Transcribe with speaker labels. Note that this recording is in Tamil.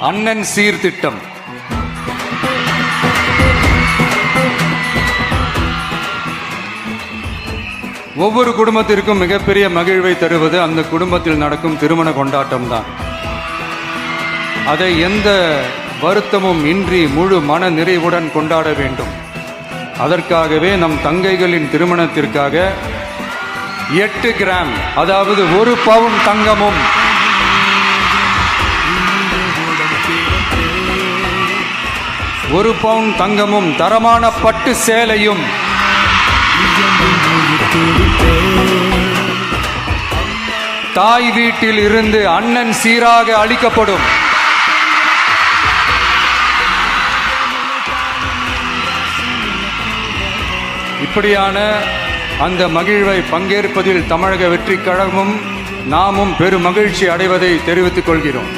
Speaker 1: அண்ணன் சீர்திட்டம். ஒவ்வொரு குடும்பத்திற்கும் மிகப்பெரிய மகிழ்வை தருவது அந்த குடும்பத்தில் நடக்கும் திருமண கொண்டாட்டம் தான். அதை எந்த வருத்தமும் இன்றி முழு மன நிறைவுடன் கொண்டாட வேண்டும். அதற்காகவே நம் தங்கைகளின் திருமணத்திற்காக 8 கிராம், அதாவது 1 பவுன் தங்கமும் 1 பவுன் தங்கமும் தரமான பட்டு சேலையும் தாய் வீட்டில் இருந்து அண்ணன் சீராக அளிக்கப்படும். இப்படியான அந்த மகிழ்வை பங்கேற்பதில் தமிழக வெற்றிக் கழகமும் நாமும் பெரும் மகிழ்ச்சி அடைவதை தெரிவித்துக் கொள்கிறோம்.